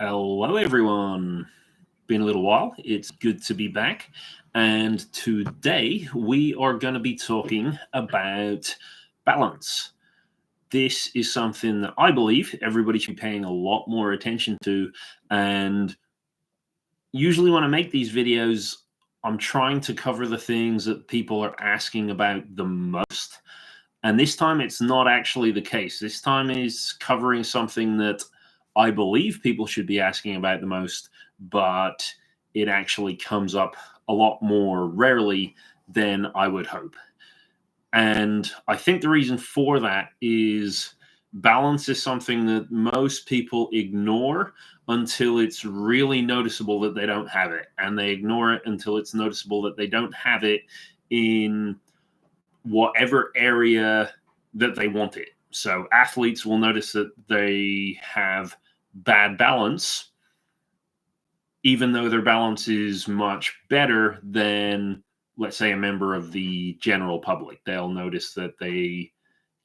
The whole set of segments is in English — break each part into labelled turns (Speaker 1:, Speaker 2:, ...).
Speaker 1: Hello, everyone. Been a little while. It's good to be back. And today we are going to be talking about balance. This is something that I believe everybody should be paying a lot more attention to. And usually, when I make these videos, I'm trying to cover the things that people are asking about the most. And this time, it's not actually the case. This time is covering something that I believe people should be asking about the most, but it actually comes up a lot more rarely than I would hope. And I think the reason for that is balance is something that most people ignore until it's really noticeable that they don't have it. And they ignore it until it's noticeable that they don't have it in whatever area that they want it. So athletes will notice that they have bad balance, even though their balance is much better than, let's say, a member of the general public. They'll notice that they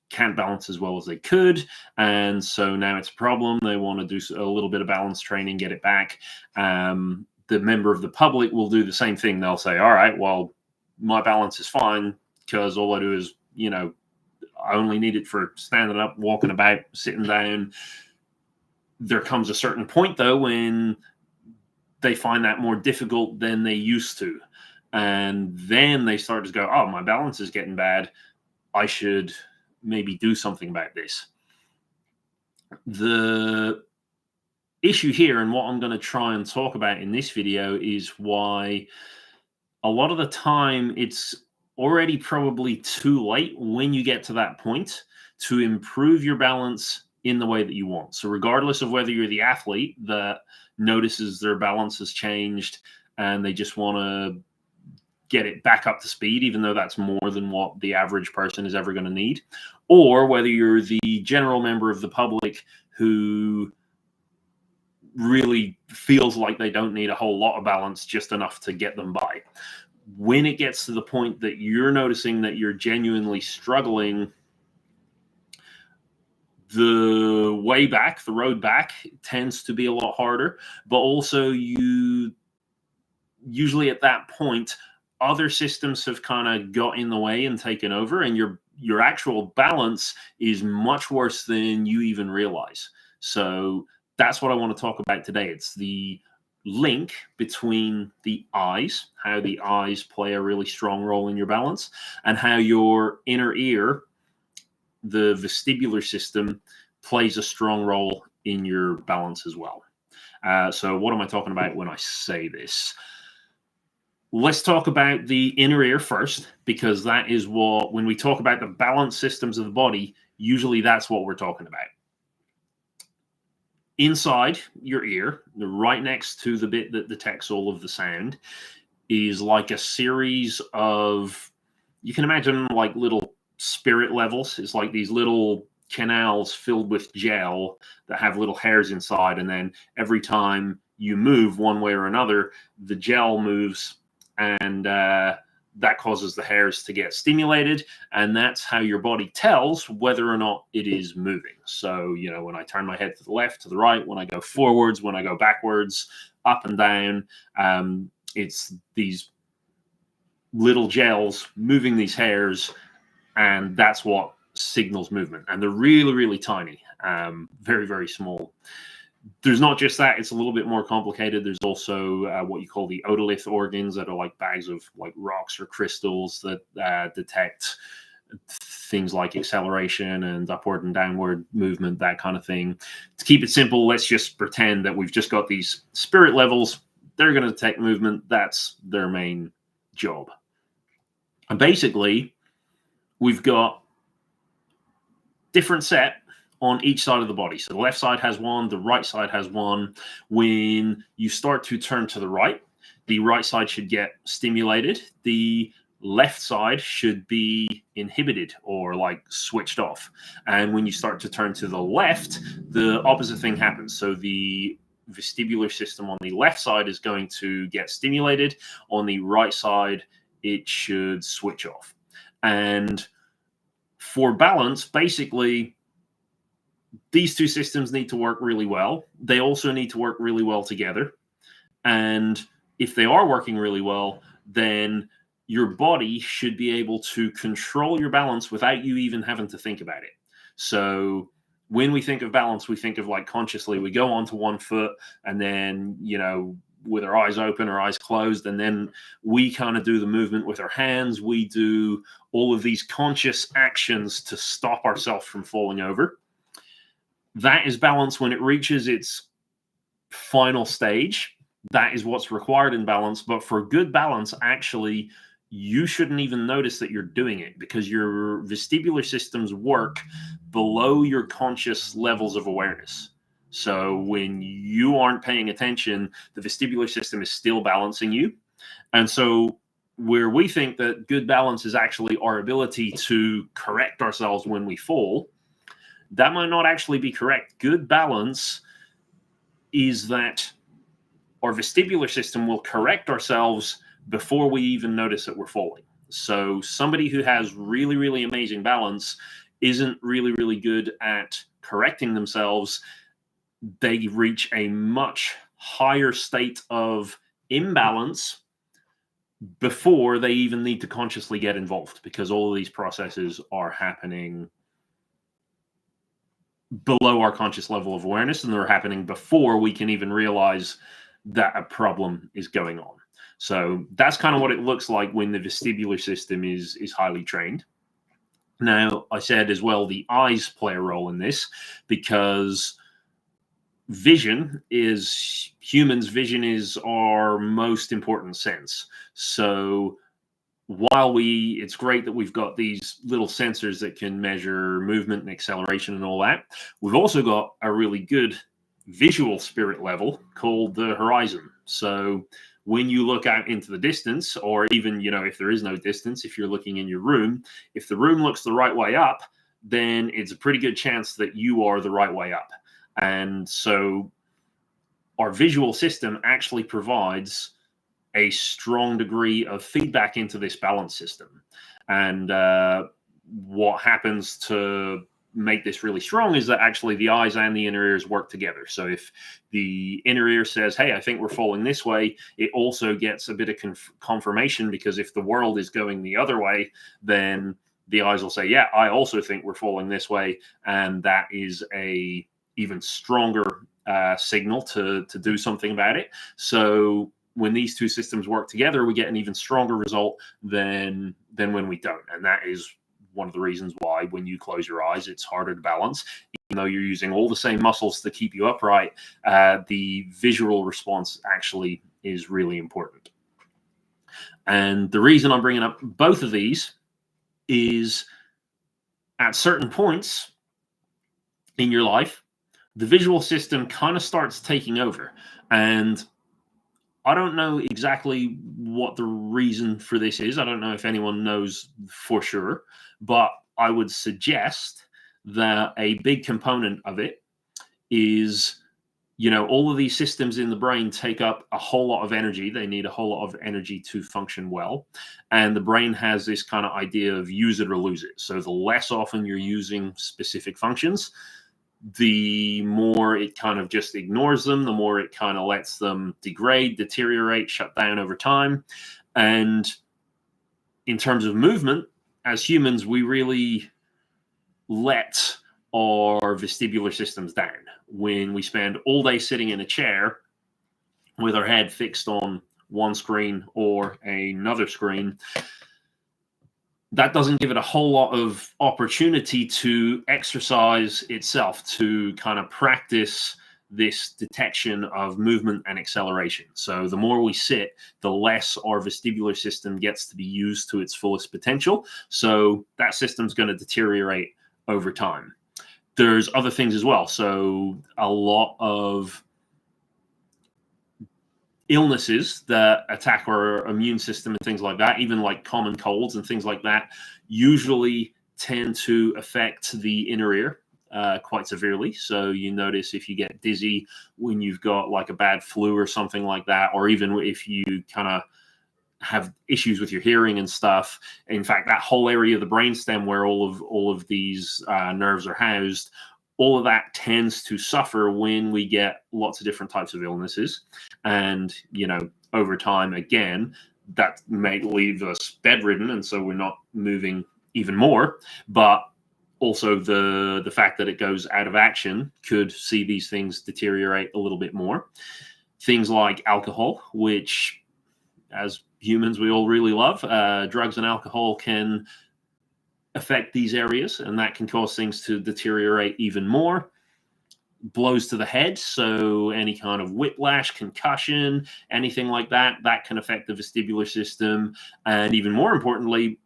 Speaker 1: can't balance as well as they could. And so now it's a problem. They want to do a little bit of balance training, get it back. The member of the public will do the same thing. They'll say, all right, well, my balance is fine because all I do is, I only need it for standing up, walking about, sitting down. There comes a certain point, though, when they find that more difficult than they used to. And then they start to go, oh, my balance is getting bad. I should maybe do something about this. The issue here, and what I'm going to try and talk about in this video, is why a lot of the time it's already probably too late when you get to that point to improve your balance in the way that you want. So regardless of whether you're the athlete that notices their balance has changed and they just want to get it back up to speed, even though that's more than what the average person is ever going to need, or whether you're the general member of the public who really feels like they don't need a whole lot of balance, just enough to get them by. When it gets to the point that you're noticing that you're genuinely struggling, the way back, the road back, tends to be a lot harder. But also, you usually at that point, other systems have kind of got in the way and taken over, and your actual balance is much worse than you even realize. So that's what I want to talk about today. It's the link between the eyes, how the eyes play a really strong role in your balance, and how your inner ear, the vestibular system, plays a strong role in your balance as well. So what am I talking about when I say this? Let's talk about the inner ear first, because that is what, when we talk about the balance systems of the body, usually that's what we're talking about. Inside your ear, right next to the bit that detects all of the sound, is like a series of, you can imagine like little spirit levels. It's like these little canals filled with gel that have little hairs inside. And then every time you move one way or another, the gel moves, and that causes the hairs to get stimulated, and that's how your body tells whether or not it is moving. So, when I turn my head to the left, to the right, when I go forwards, when I go backwards, up and down, it's these little gels moving these hairs, and that's what signals movement. And they're really, really tiny, very, very small. There's not just that, it's a little bit more complicated. There's also what you call the otolith organs, that are like bags of like rocks or crystals that detect things like acceleration and upward and downward movement, that kind of thing. To keep it simple, let's just pretend that we've just got these spirit levels. They're going to detect movement. That's their main job. And basically, we've got different set on each side of the body. So the left side has one, the right side has one. When you start to turn to the right side should get stimulated. The left side should be inhibited or like switched off. And when you start to turn to the left, the opposite thing happens. So the vestibular system on the left side is going to get stimulated. On the right side, it should switch off. And for balance, basically, these two systems need to work really well. They also need to work really well together. And if they are working really well, then your body should be able to control your balance without you even having to think about it. So when we think of balance, we think of like consciously, we go onto one foot and then, with our eyes open or eyes closed, and then we kind of do the movement with our hands. We do all of these conscious actions to stop ourselves from falling over. That is balance. When it reaches its final stage, that is what's required in balance. But for good balance, actually, you shouldn't even notice that you're doing it, because your vestibular systems work below your conscious levels of awareness. So when you aren't paying attention, the vestibular system is still balancing you. And so where we think that good balance is actually our ability to correct ourselves when we fall, that might not actually be correct. Good balance is that our vestibular system will correct ourselves before we even notice that we're falling. So somebody who has really, really amazing balance isn't really, really good at correcting themselves. They reach a much higher state of imbalance before they even need to consciously get involved, because all of these processes are happening below our conscious level of awareness, and they're happening before we can even realize that a problem is going on. So that's kind of what it looks like when the vestibular system is highly trained. Now, I said as well, the eyes play a role in this, because vision is our most important sense. So while it's great that we've got these little sensors that can measure movement and acceleration and all that, we've also got a really good visual spirit level called the horizon. So when you look out into the distance, or even, if there is no distance, if you're looking in your room, if the room looks the right way up, then it's a pretty good chance that you are the right way up. And so our visual system actually provides a strong degree of feedback into this balance system. And what happens to make this really strong is that actually the eyes and the inner ears work together. So if the inner ear says, hey, I think we're falling this way, it also gets a bit of confirmation, because if the world is going the other way, then the eyes will say, yeah, I also think we're falling this way. And that is a even stronger signal to do something about it. So when these two systems work together, we get an even stronger result than when we don't. And that is one of the reasons why when you close your eyes, it's harder to balance. Even though you're using all the same muscles to keep you upright, the visual response actually is really important. And the reason I'm bringing up both of these is at certain points in your life, the visual system kind of starts taking over. And I don't know exactly what the reason for this is. I don't know if anyone knows for sure, but I would suggest that a big component of it is, all of these systems in the brain take up a whole lot of energy. They need a whole lot of energy to function well. And the brain has this kind of idea of use it or lose it. So the less often you're using specific functions, the more it kind of just ignores them, the more it kind of lets them degrade, deteriorate, shut down over time. And in terms of movement, as humans, we really let our vestibular systems down when we spend all day sitting in a chair with our head fixed on one screen or another screen. That doesn't give it a whole lot of opportunity to exercise itself, to kind of practice this detection of movement and acceleration. So the more we sit, the less our vestibular system gets to be used to its fullest potential. So that system's going to deteriorate over time. There's other things as well. So a lot of illnesses that attack our immune system and things like that, even like common colds and things like that, usually tend to affect the inner ear quite severely. So you notice if you get dizzy when you've got like a bad flu or something like that, or even if you kind of have issues with your hearing and stuff. In fact, that whole area of the brainstem where all of these nerves are housed all of that tends to suffer when we get lots of different types of illnesses. And, over time, again, that may leave us bedridden. And so we're not moving even more. But also the fact that it goes out of action could see these things deteriorate a little bit more. Things like alcohol, which as humans we all really love, drugs and alcohol can affect these areas, and that can cause things to deteriorate even more. Blows to the head, so any kind of whiplash, concussion, anything like that, that can affect the vestibular system. And even more importantly,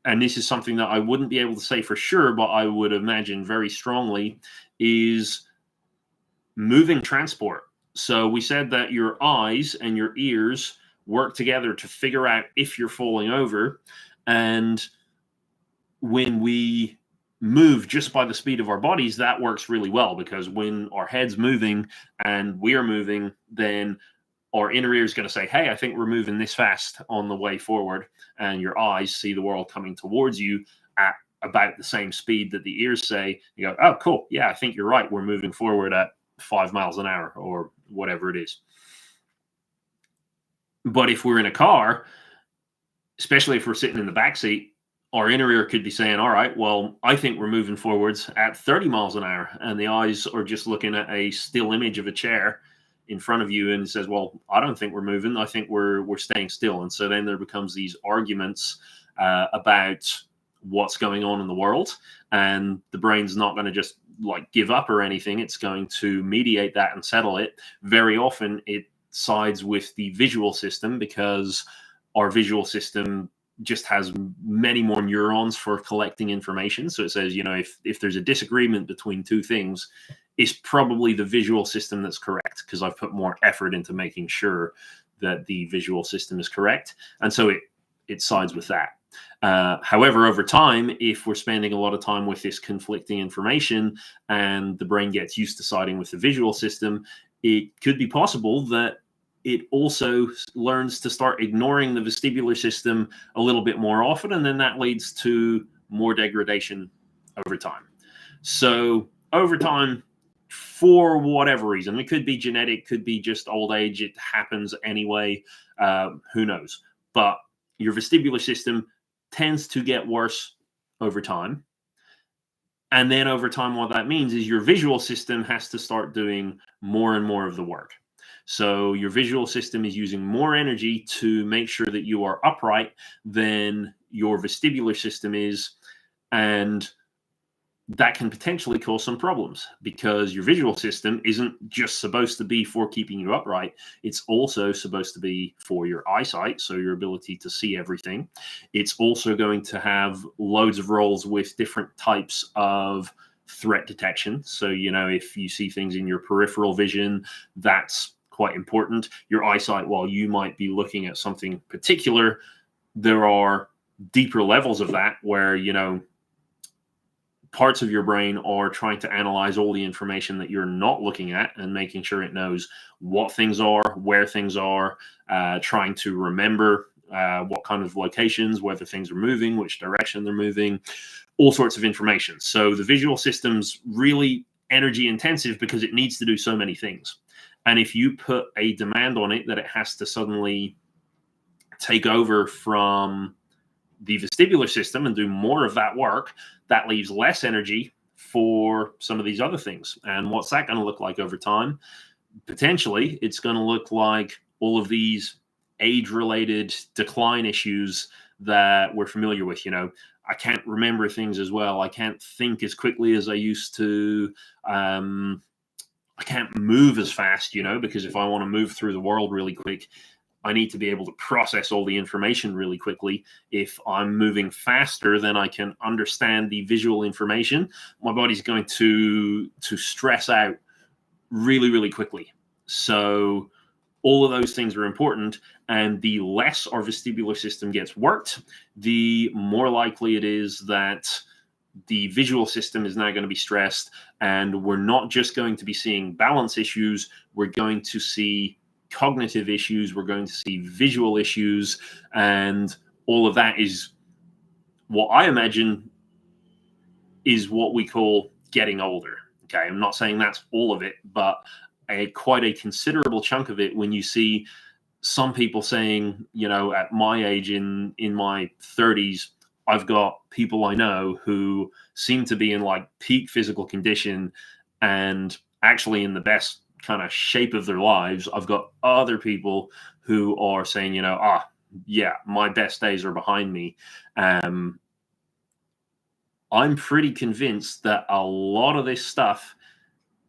Speaker 1: and this is something that I wouldn't be able to say for sure, but I would imagine very strongly, is moving transport. So we said that your eyes and your ears work together to figure out if you're falling over. And when we move just by the speed of our bodies, that works really well, because when our head's moving and we're moving, then our inner ear is going to say, hey, I think we're moving this fast on the way forward. And your eyes see the world coming towards you at about the same speed that the ears say. You go, oh, cool. Yeah, I think you're right. We're moving forward at 5 miles an hour or whatever it is. But if we're in a car, especially if we're sitting in the back seat, our inner ear could be saying, all right, well, I think we're moving forwards at 30 miles an hour. And the eyes are just looking at a still image of a chair in front of you and says, well, I don't think we're moving. I think we're staying still. And so then there becomes these arguments about what's going on in the world. And the brain's not going to just like give up or anything. It's going to mediate that and settle it. Very often it sides with the visual system, because our visual system just has many more neurons for collecting information. So it says, if there's a disagreement between two things, it's probably the visual system that's correct, because I've put more effort into making sure that the visual system is correct. And so it sides with that. However, over time, if we're spending a lot of time with this conflicting information and the brain gets used to siding with the visual system, it could be possible that it also learns to start ignoring the vestibular system a little bit more often, and then that leads to more degradation over time. So over time, for whatever reason, it could be genetic, could be just old age, it happens anyway, who knows? But your vestibular system tends to get worse over time. And then over time, what that means is your visual system has to start doing more and more of the work. So your visual system is using more energy to make sure that you are upright than your vestibular system is. And that can potentially cause some problems, because your visual system isn't just supposed to be for keeping you upright. It's also supposed to be for your eyesight, so your ability to see everything. It's also going to have loads of roles with different types of threat detection. So, if you see things in your peripheral vision, that's quite important. Your eyesight, while you might be looking at something particular, there are deeper levels of that where, parts of your brain are trying to analyze all the information that you're not looking at and making sure it knows what things are, where things are, trying to remember what kind of locations, whether things are moving, which direction they're moving, all sorts of information. So the visual system's really energy intensive because it needs to do so many things. And if you put a demand on it that it has to suddenly take over from the vestibular system and do more of that work, that leaves less energy for some of these other things. And what's that going to look like over time? Potentially, it's going to look like all of these age-related decline issues that we're familiar with. I can't remember things as well. I can't think as quickly as I used to. I can't move as fast, because if I want to move through the world really quick, I need to be able to process all the information really quickly. If I'm moving faster than I can understand the visual information, my body's going to stress out really, really quickly. So all of those things are important. And the less our vestibular system gets worked, the more likely it is that the visual system is now going to be stressed. And we're not just going to be seeing balance issues. We're going to see cognitive issues, we're going to see visual issues, and all of that is what I imagine is what we call getting older. Okay, I'm not saying that's all of it, but quite a considerable chunk of it when you see some people saying, at my age, in my 30s, I've got people I know who seem to be in like peak physical condition and actually in the best kind of shape of their lives. I've got other people who are saying, yeah, my best days are behind me. I'm pretty convinced that a lot of this stuff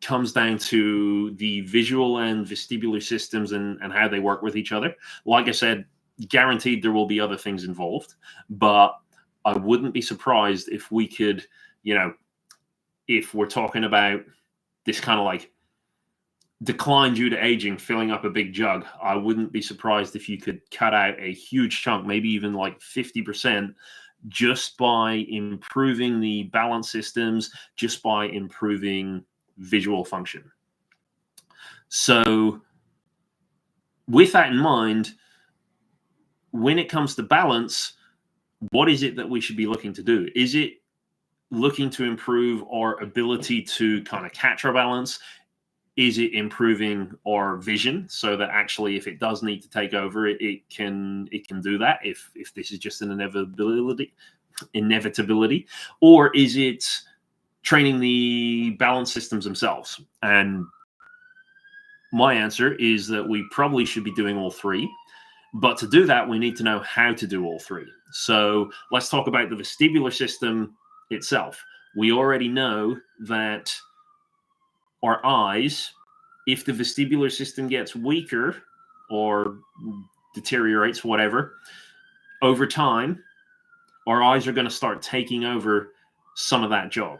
Speaker 1: comes down to the visual and vestibular systems and how they work with each other. Like I said, guaranteed there will be other things involved, but I wouldn't be surprised if we could, if we're talking about this kind of like decline due to aging filling up a big jug, I wouldn't be surprised if you could cut out a huge chunk, maybe even like 50%, just by improving the balance systems, just by improving visual function. So with that in mind, when it comes to balance, what is it that we should be looking to do? Is it looking to improve our ability to kind of catch our balance? Is it improving our vision so that actually if it does need to take over, it can do that if this is just an inevitability? Or is it training the balance systems themselves? And my answer is that we probably should be doing all three. But to do that, we need to know how to do all three. So let's talk about the vestibular system itself. We already know that our eyes, if the vestibular system gets weaker or deteriorates, whatever, over time, our eyes are going to start taking over some of that job.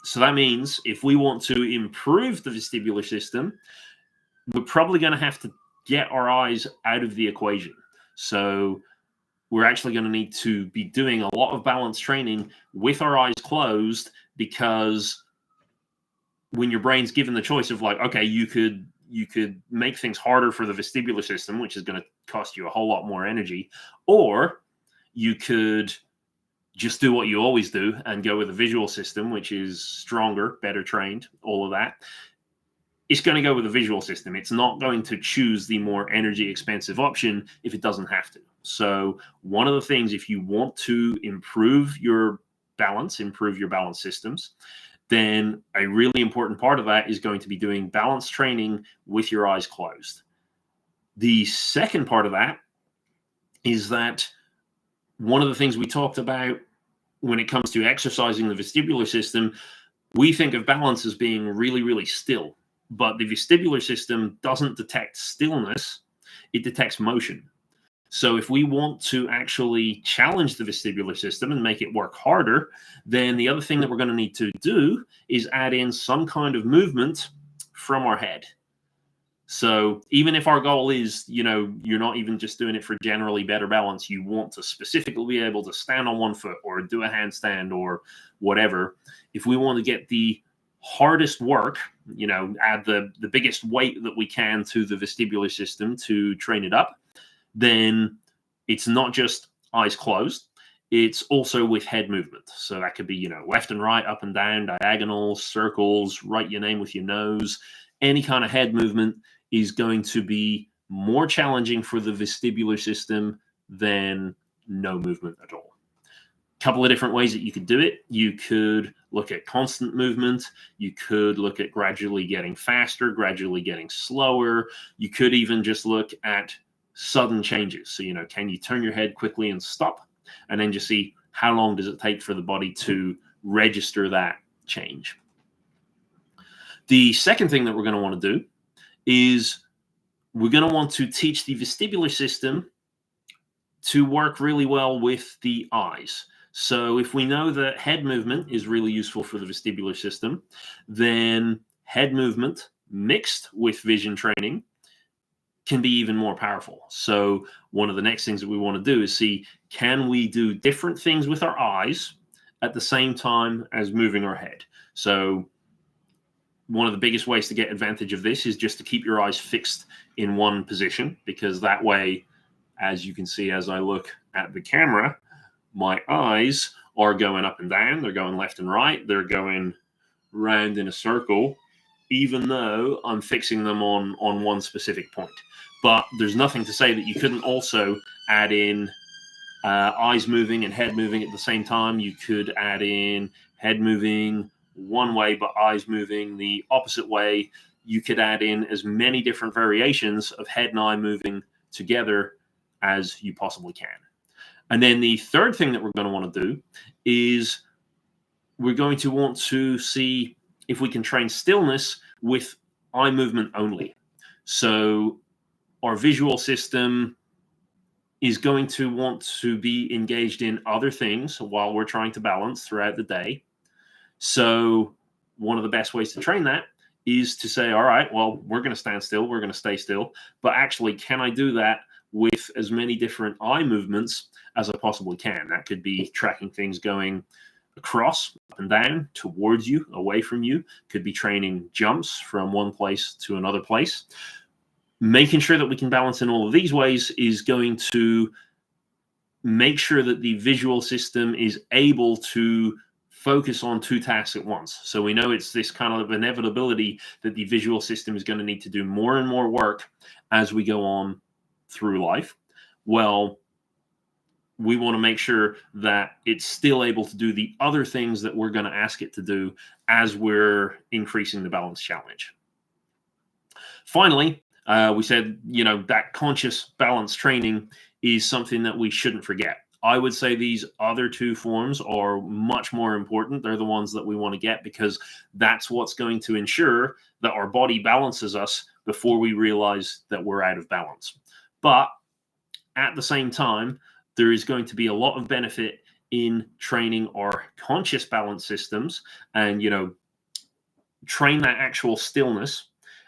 Speaker 1: So that means if we want to improve the vestibular system, we're probably going to have to get our eyes out of the equation. So we're actually going to need to be doing a lot of balance training with our eyes closed, because when your brain's given the choice of like, okay, you could make things harder for the vestibular system, which is going to cost you a whole lot more energy, or you could just do what you always do and go with a visual system, which is stronger, better trained, all of that. It's going to go with a visual system. It's not going to choose the more energy expensive option if it doesn't have to. So one of the things, if you want to improve your balance systems, then a really important part of that is going to be doing balance training with your eyes closed. The second part of that is that one of the things we talked about when it comes to exercising the vestibular system, we think of balance as being really, really still. But the vestibular system doesn't detect stillness, it detects motion. So if we want to actually challenge the vestibular system and make it work harder, then the other thing that we're going to need to do is add in some kind of movement from our head. So even if our goal is, you're not even just doing it for generally better balance, you want to specifically be able to stand on one foot or do a handstand or whatever. If we want to get the hardest work, add the biggest weight that we can to the vestibular system to train it up, then it's not just eyes closed, it's also with head movement. So that could be, left and right, up and down, diagonals, circles, write your name with your nose. Any kind of head movement is going to be more challenging for the vestibular system than no movement at all. Couple of different ways that you could do it. You could look at constant movement. You could look at gradually getting faster, gradually getting slower. You could even just look at sudden changes. So, can you turn your head quickly and stop? And then just see how long does it take for the body to register that change. The second thing that we're going to want to do is we're going to want to teach the vestibular system to work really well with the eyes. So if we know that head movement is really useful for the vestibular system, then head movement mixed with vision training can be even more powerful. So one of the next things that we want to do is see, can we do different things with our eyes at the same time as moving our head? So one of the biggest ways to get advantage of this is just to keep your eyes fixed in one position, because that way, as you can see as I look at the camera, my eyes are going up and down, they're going left and right, they're going round in a circle, even though I'm fixing them on one specific point. But there's nothing to say that you couldn't also add in eyes moving and head moving at the same time. You could add in head moving one way, but eyes moving the opposite way. You could add in as many different variations of head and eye moving together as you possibly can. And then the third thing that we're going to want to do is we're going to want to see if we can train stillness with eye movement only. So our visual system is going to want to be engaged in other things while we're trying to balance throughout the day. So one of the best ways to train that is to say, all right, well, we're going to stand still, we're going to stay still, but actually, can I do that with as many different eye movements as I possibly can? That could be tracking things going across, up and down, towards you, away from you. Could be training jumps from one place to another place. Making sure that we can balance in all of these ways is going to make sure that the visual system is able to focus on two tasks at once. So we know it's this kind of inevitability that the visual system is going to need to do more and more work as we go on through life. Well, we want to make sure that it's still able to do the other things that we're going to ask it to do as we're increasing the balance challenge. Finally, we said, that conscious balance training is something that we shouldn't forget. I would say these other two forms are much more important. They're the ones that we want to get because that's what's going to ensure that our body balances us before we realize that we're out of balance. But at the same time, there is going to be a lot of benefit in training our conscious balance systems and, train that actual stillness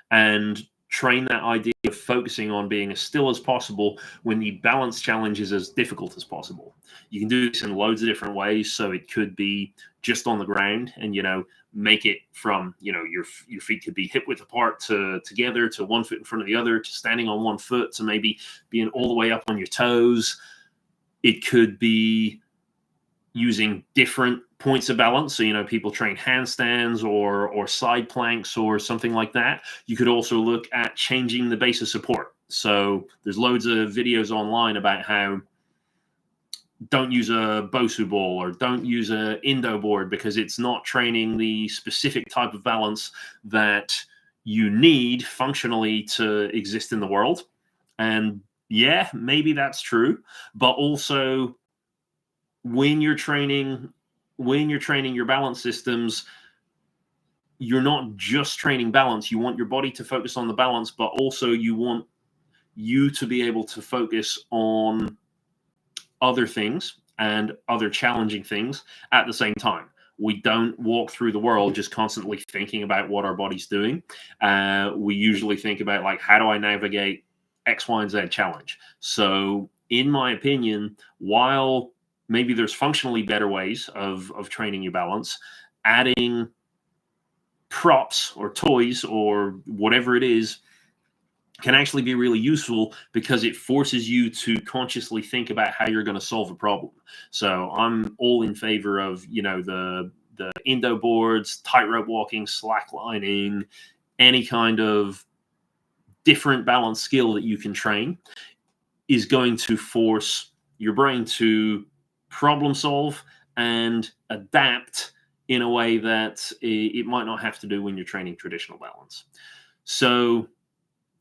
Speaker 1: and train that idea of focusing on being as still as possible when the balance challenge is as difficult as possible. You can do this in loads of different ways. So it could be just on the ground and, make it from, your feet could be hip width apart to together to one foot in front of the other to standing on one foot to maybe being all the way up on your toes. It could be using different points of balance. So, people train handstands or side planks or something like that. You could also look at changing the base of support. So there's loads of videos online about how don't use a Bosu ball or don't use a Indo board because it's not training the specific type of balance that you need functionally to exist in the world. And yeah, maybe that's true. But also when you're training your balance systems, you're not just training balance. You want your body to focus on the balance, but also you want you to be able to focus on other things and other challenging things at the same time. We don't walk through the world just constantly thinking about what our body's doing. We usually think about how do I navigate X, Y, and Z challenge? So in my opinion, while maybe there's functionally better ways of training your balance, adding props or toys or whatever it is can actually be really useful because it forces you to consciously think about how you're going to solve a problem. So I'm all in favor of, the Indo boards, tightrope walking, slacklining, any kind of different balance skill that you can train is going to force your brain to problem solve and adapt in a way that it might not have to do when you're training traditional balance. So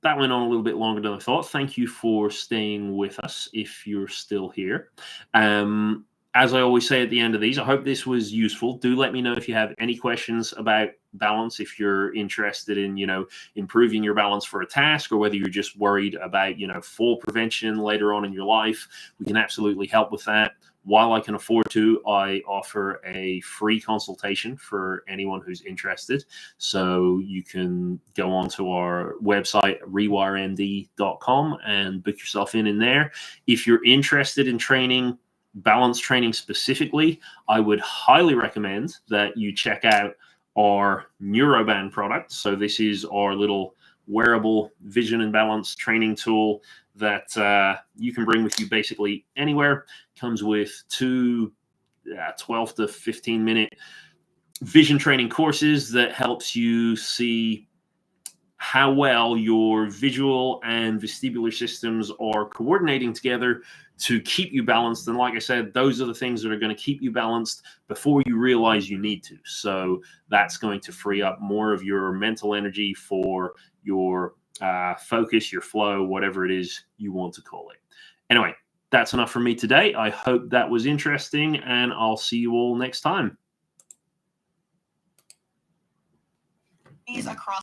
Speaker 1: that went on a little bit longer than I thought. Thank you for staying with us if you're still here. As I always say at the end of these, I hope this was useful. Do let me know if you have any questions about balance, if you're interested in, improving your balance for a task, or whether you're just worried about, fall prevention later on in your life. We can absolutely help with that. While I can afford to, I offer a free consultation for anyone who's interested. So you can go onto our website, rewiremd.com, and book yourself in there. If you're interested in training, balance training specifically, I would highly recommend that you check out our NeuroBand product. So this is our little wearable vision and balance training tool that you can bring with you basically anywhere. Comes with two 12 to 15 minute vision training courses that helps you see how well your visual and vestibular systems are coordinating together to keep you balanced. And like I said, those are the things that are going to keep you balanced before you realize you need to. So that's going to free up more of your mental energy for your focus, your flow, whatever it is you want to call it. Anyway, that's enough for me today. I hope that was interesting, and I'll see you all next time. Across